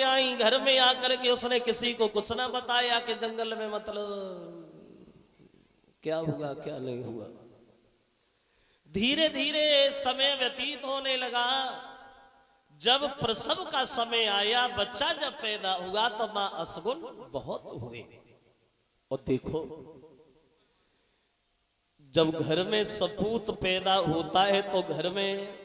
के आई, घर में आकर के उसने किसी को कुछ ना बताया कि जंगल में मतलब क्या हुआ क्या नहीं हुआ। धीरे धीरे समय व्यतीत होने लगा। जब प्रसव का समय आया, बच्चा जब पैदा हुआ तो मां असगुन बहुत हुए। और देखो, जब घर में सपूत पैदा होता है तो घर में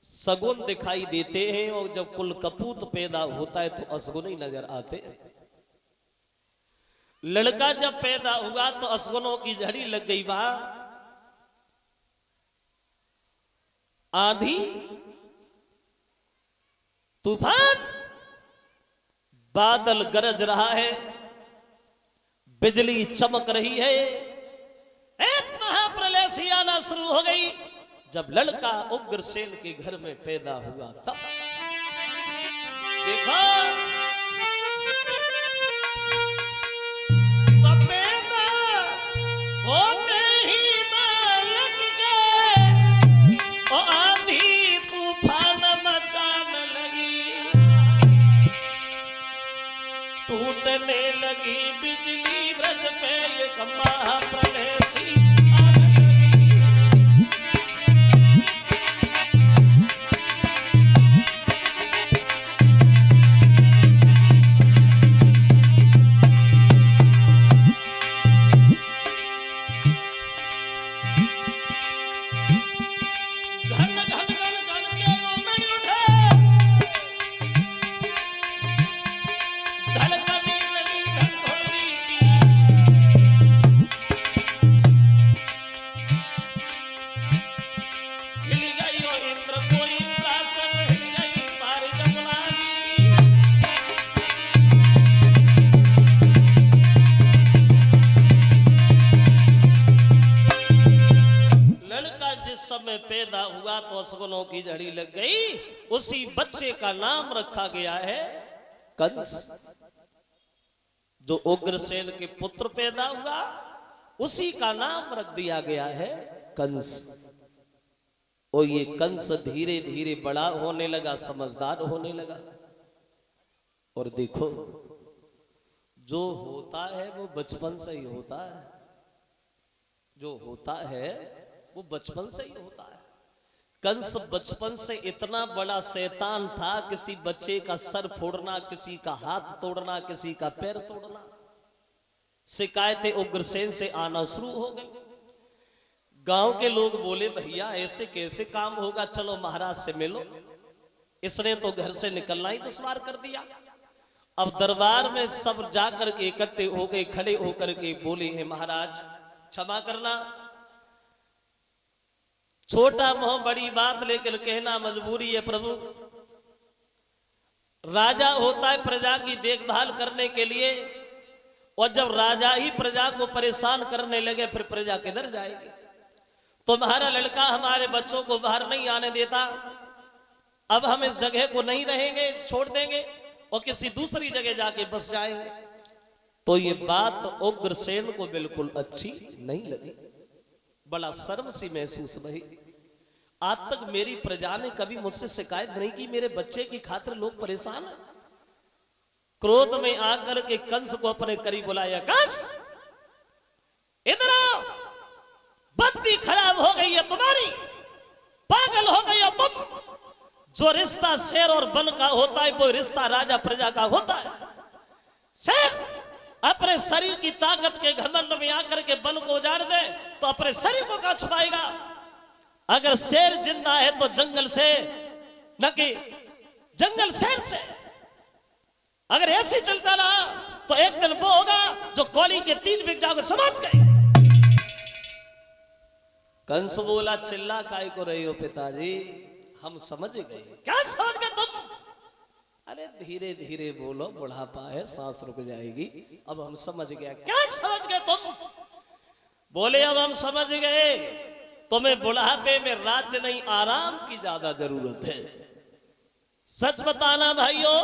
सगुन दिखाई देते हैं, और जब कुल कपूत पैदा होता है तो असगुन ही नजर आते हैं। लड़का जब पैदा हुआ तो असगुनों की झड़ी लग गई। वहां आंधी तूफान, बादल गरज रहा है, बिजली चमक रही है, एक महाप्रलय सी आना शुरू हो गई। जब लड़का उग्रसेन के घर में पैदा हुआ तब देखा, तब पैदा होते ही मालक गए और आंधी तूफान मचाने लगी, टूटने लगी बिजली ब्रज पे ये महाप्रलय सी। समय पैदा हुआ तो असगुनों की झड़ी लग गई। उसी बच्चे का नाम रखा गया है कंस। जो उग्रसेन के पुत्र पैदा हुआ उसी का नाम रख दिया गया है कंस। और ये कंस धीरे धीरे बड़ा होने लगा, समझदार होने लगा। और देखो, जो होता है वो बचपन से ही होता है, जो होता है वो बचपन से ही होता है। कंस बचपन से इतना बड़ा शैतान था, किसी बच्चे का सर फोड़ना, किसी का हाथ तोड़ना, किसी का पैर तोड़ना, शिकायतें उग्रसेन से आना शुरू हो गई। गांव के लोग बोले, भैया ऐसे कैसे काम होगा, चलो महाराज से मिलो। इसने तो घर से निकलना ही दुश्वार कर दिया। अब दरबार में सब जाकर के इकट्ठे हो गए, खड़े होकर के बोले, हैं महाराज क्षमा करना, छोटा मोह बड़ी बात लेकर कहना मजबूरी है प्रभु। राजा होता है प्रजा की देखभाल करने के लिए, और जब राजा ही प्रजा को परेशान करने लगे फिर प्रजा किधर जाएगी। तुम्हारा लड़का हमारे बच्चों को बाहर नहीं आने देता, अब हम इस जगह को नहीं रहेंगे, छोड़ देंगे और किसी दूसरी जगह जाके बस जाएंगे। तो ये बात उग्रसेन को बिल्कुल अच्छी नहीं लगी, बड़ा शर्म सी महसूस भई। आज तक मेरी प्रजा ने कभी मुझसे शिकायत नहीं की, मेरे बच्चे की खातिर लोग परेशान हैं। क्रोध में आकर के कंस को अपने करीब बुलाया, कंस इधर आओ, बत्ती खराब हो गई है तुम्हारी, पागल हो गई हो तुम। जो रिश्ता शेर और बन का होता है वो रिश्ता राजा प्रजा का होता है। शेर अपने शरीर की ताकत के घमंड में आकर के बन को उजाड़ दे तो अपने शरीर को कहां छुपाएगा। अगर शेर जिंदा है तो जंगल से, न कि जंगल शेर से। अगर ऐसे चलता रहा तो एक दिन वो होगा जो कौली के 3 बिगजा को समझ गए। कंस बोला, चिल्ला काय को रही हो पिताजी, हम समझ गए। क्या समझ गए तुम? अरे धीरे धीरे बोलो, बुढ़ापा है, सांस रुक जाएगी। अब हम समझ गया। क्या समझ गए तुम? बोले, अब हम समझ गए, तुम्हें बुढ़ापे में राज्य नहीं आराम की ज्यादा जरूरत है। सच बताना भाइयों,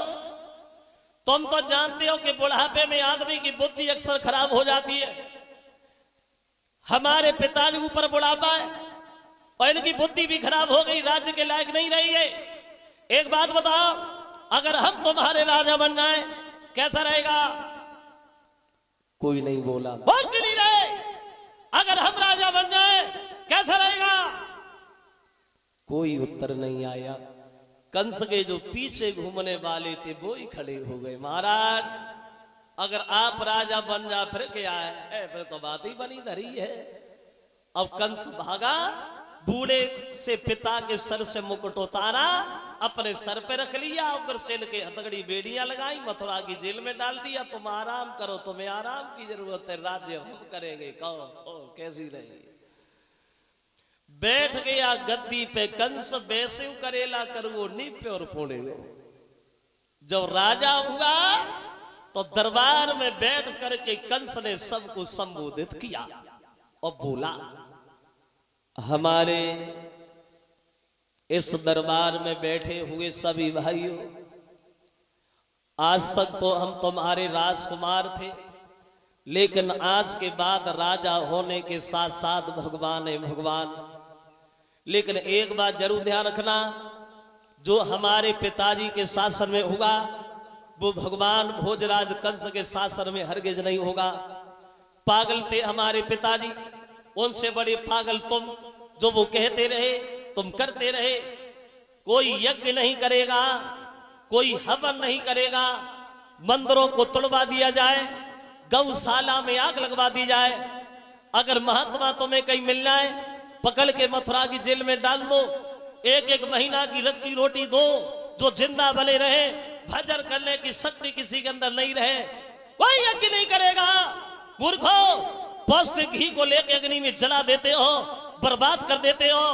तुम तो जानते हो कि बुढ़ापे में आदमी की बुद्धि अक्सर खराब हो जाती है। हमारे पिताजी ऊपर बुढ़ापा है और इनकी बुद्धि भी खराब हो गई, राज्य के लायक नहीं रही है। एक बात बताओ, अगर हम तुम्हारे राजा बन जाएं कैसा रहेगा? कोई नहीं बोला। बोल क्यों नहीं रहे? अगर हम राजा बन जाएं कैसा रहेगा? कोई उत्तर नहीं आया। कंस के जो पीछे घूमने वाले थे वो ही खड़े हो गए। महाराज अगर आप राजा बन जा फिर क्या है? फिर तो बात ही बनी धरी है। अब कंस भागा, बूढ़े से पिता के सर से मुकुट उतारा, अपने सर पे रख लिया, उग्रसेन के हथकड़ी बेड़ियां लगाई, मथुरा की जेल में डाल दिया। तुम आराम करो, तुम्हें आराम की जरूरत है, राज्य हम करेंगे। कौन कैसी रही? बैठ गया गद्दी पे कंस, वैसे करेला करो निप्य और पुणे। जब राजा हुआ तो दरबार में बैठ करके कंस ने सबको संबोधित किया और बोला, हमारे इस दरबार में बैठे हुए सभी भाइयों, आज तक तो हम तुम्हारे राजकुमार थे, लेकिन आज के बाद राजा होने के साथ साथ भगवान है भगवान। लेकिन एक बात जरूर ध्यान रखना, जो हमारे पिताजी के शासन में होगा वो भगवान भोजराज कंस के शासन में हरगिज नहीं होगा। पागल थे हमारे पिताजी, उनसे बड़े पागल तुम। जो वो कहते रहे तुम करते रहे। कोई यज्ञ नहीं करेगा, कोई हवन नहीं करेगा, मंदिरों को तोड़वा दिया जाए, गौशाला में आग लगवा दी जाए। अगर महात्मा तुम्हें कहीं मिल जाए पकड़ के मथुरा की जेल में डाल दो, एक एक महीना की रत्ती रोटी दो, जो जिंदा बने रहे। भजन करने की शक्ति किसी के अंदर नहीं रहे, कोई यज्ञ नहीं करेगा। मूर्खो, पौष्टिक घी को लेके अग्नि में जला देते हो, बर्बाद कर देते हो।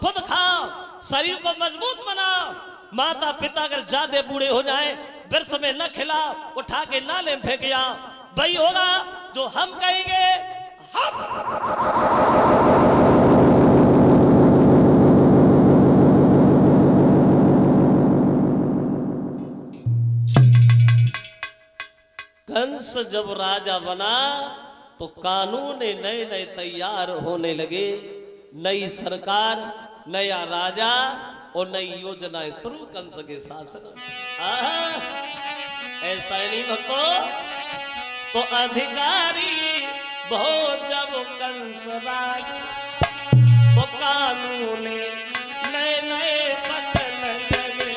खुद खाओ, शरीर को मजबूत बनाओ। माता पिता अगर ज्यादा बूढ़े हो जाए व्यर्थ में न खिलाओ, उठा के नाले में फेंक आओ। वही होगा जो हम कहेंगे। हम कंस जब राजा बना तो कानून नए नए तैयार होने लगे। नई सरकार, नया राजा और नई योजनाएं शुरू कंस के शासन। ऐसा ही नहीं भक्तों, तो अधिकारी बहुत जब कंस राज, तो कानून नए नए बनने लगे।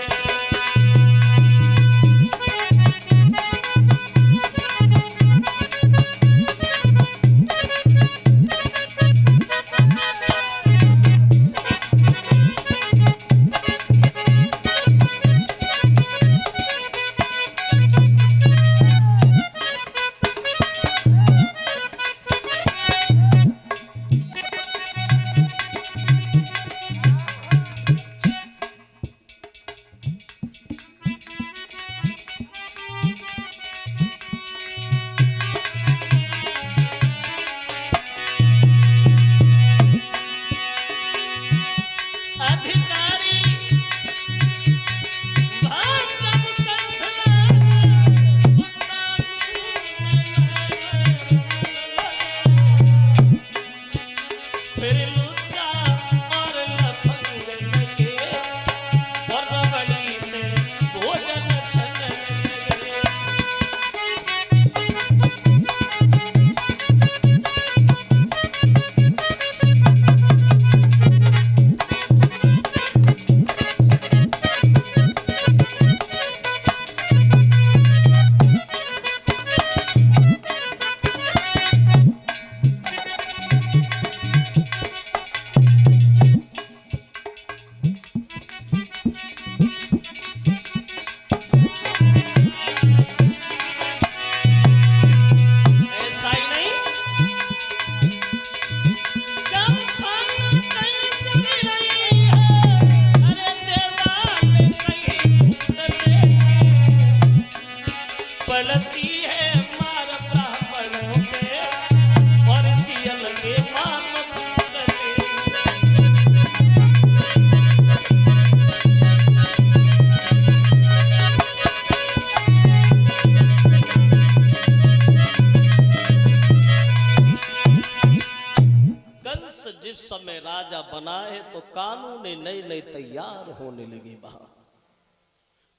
जिस समय राजा बना है तो कानून नए नए तैयार होने लगे। वहां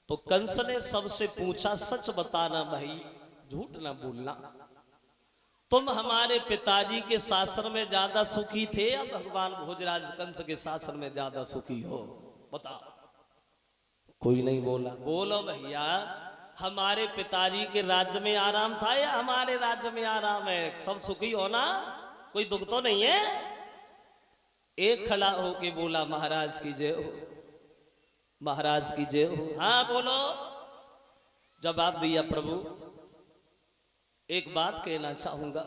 तो कंस ने सबसे पूछा, सच बताना भाई, झूठ ना बोलना, तुम हमारे पिताजी के शासन में ज्यादा सुखी थे या भगवान भोजराज कंस के शासन में ज्यादा सुखी हो? बताओ। कोई नहीं बोला। बोलो भैया, हमारे पिताजी के राज्य में आराम था या हमारे राज्य में आराम है? सब सुखी हो ना, कोई दुख तो नहीं है? एक खड़ा होके बोला, महाराज की जय हो, महाराज की जय हो। हाँ बोलो। जवाब दिया, प्रभु एक बात कहना चाहूंगा,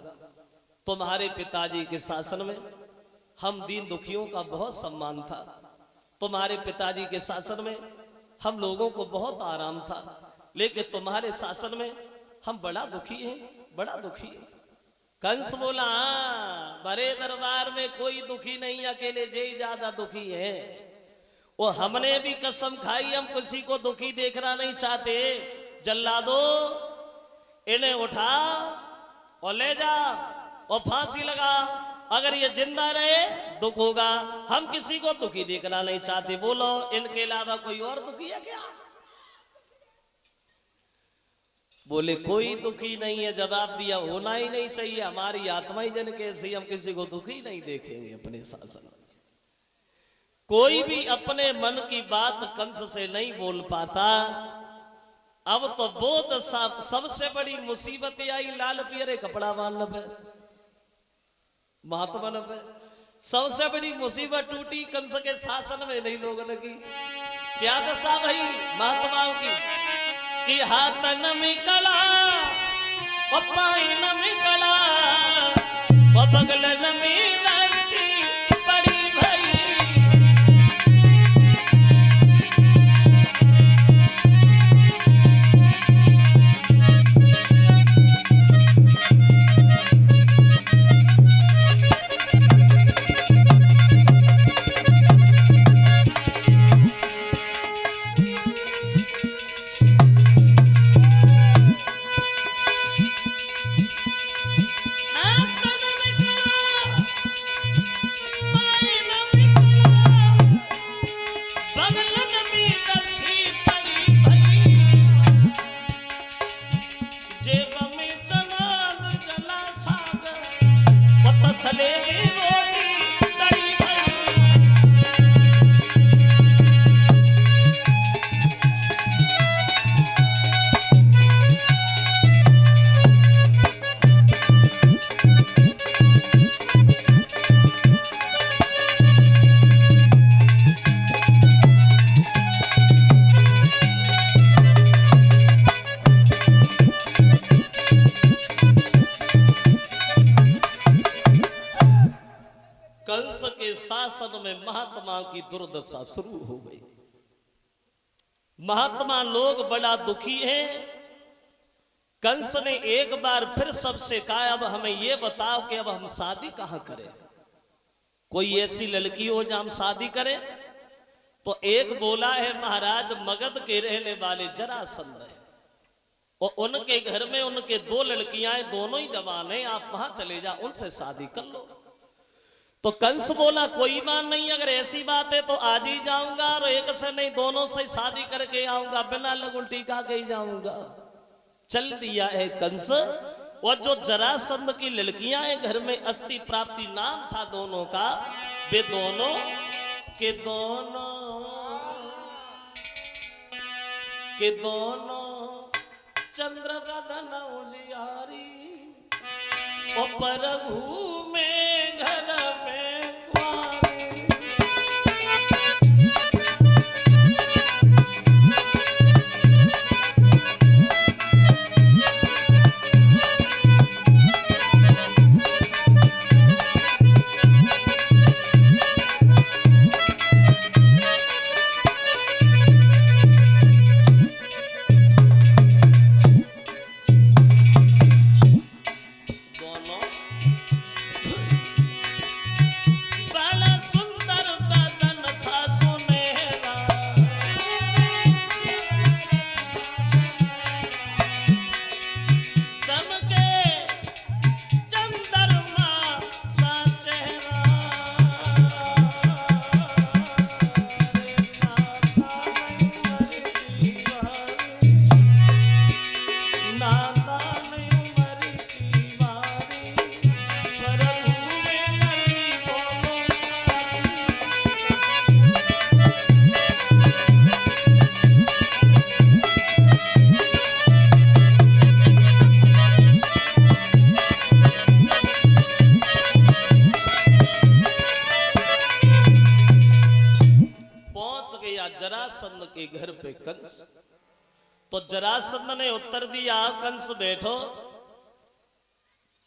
तुम्हारे पिताजी के शासन में हम दीन दुखियों का बहुत सम्मान था, तुम्हारे पिताजी के शासन में हम लोगों को बहुत आराम था, लेकिन तुम्हारे शासन में हम बड़ा दुखी हैं, बड़ा दुखी है। कंस बोला, बड़े दरबार में कोई दुखी नहीं, अकेले जय ज्यादा दुखी है। वो हमने भी कसम खाई, हम किसी को दुखी देखना नहीं चाहते। जल्लादो, इन्हें उठा और ले जा और फांसी लगा, अगर ये जिंदा रहे दुख होगा, हम किसी को दुखी देखना नहीं चाहते। बोलो, इनके अलावा कोई और दुखी है क्या? बोले कोई दुखी नहीं है। जवाब दिया, होना ही नहीं चाहिए, हमारी आत्मा ही जन कैसी, हम किसी को दुखी नहीं देखेंगे अपने शासन। कोई भी अपने मन की बात कंस से नहीं बोल पाता। अब तो बहुत सबसे बड़ी मुसीबत आई, लाल पियरे कपड़ा बांधने पे, महात्मा पे सबसे बड़ी मुसीबत टूटी कंस के शासन में नहीं लोगों की। क्या दशा भाई महात्माओं की कि हाथ नमी कला और पाई नमी कला और बगल नमी रस्सी बड़ी भाई। कंस के शासन में महात्माओं की दुर्दशा शुरू हो गई। महात्मा लोग बड़ा दुखी हैं। कंस ने एक बार फिर सबसे कहा, अब हमें यह बताओ कि अब हम शादी कहां करें, कोई ऐसी लड़की हो जहां हम शादी करें। तो एक बोला है, महाराज मगध के रहने वाले जरासंध है और उनके घर में उनके दो लड़कियां हैं, दोनों ही जवान हैं, आप वहां चले जा, उनसे शादी कर लो। तो कंस बोला, कोई मान नहीं, अगर ऐसी बात है तो आज ही जाऊंगा, और एक से नहीं दोनों से शादी करके आऊंगा, बिना लगुल टीका के ही जाऊंगा। चल दिया है कंस। और जो जरासंध की लड़कियां हैं घर में, अस्थि प्राप्ति नाम था दोनों का, वे दोनों के दोनों चंद्रवदन उजियारी ओ प्रभु में घर में कुआरी। दोनों के घर पे कंस। तो जरासंध ने उत्तर दिया, कंस बैठो।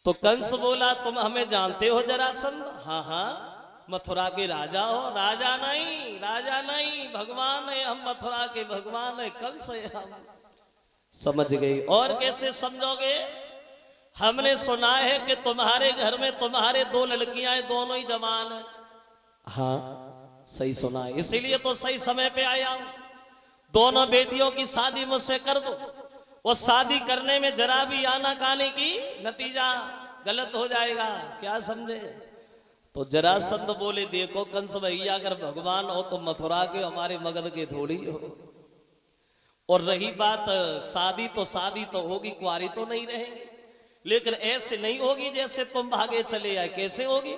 तो कंस बोला, तुम हमें जानते हो जरासंध? हाँ हाँ, मथुरा के राजा हो। राजा नहीं भगवान है हम, मथुरा के भगवान है, कंस है हम। समझ गई। और कैसे समझोगे? हमने सुना है कि तुम्हारे घर में तुम्हारे 2 लड़कियां हैं, दोनों ही जवान हैं। हाँ सही सुना है, इसीलिए तो सही समय पे आया हूं। दोनों बेटियों की शादी मुझसे कर दो। वो शादी करने में जरा भी आनाकानी की नतीजा गलत हो जाएगा, क्या समझे? तो जरासंध बोले, देखो कंस भैया, अगर भगवान हो तो मथुरा के हमारे मगध के थोड़ी हो। और रही बात शादी तो होगी, कुंवारी तो नहीं रहेंगे। लेकिन ऐसे नहीं होगी जैसे तुम भागे चले आए। कैसे होगी?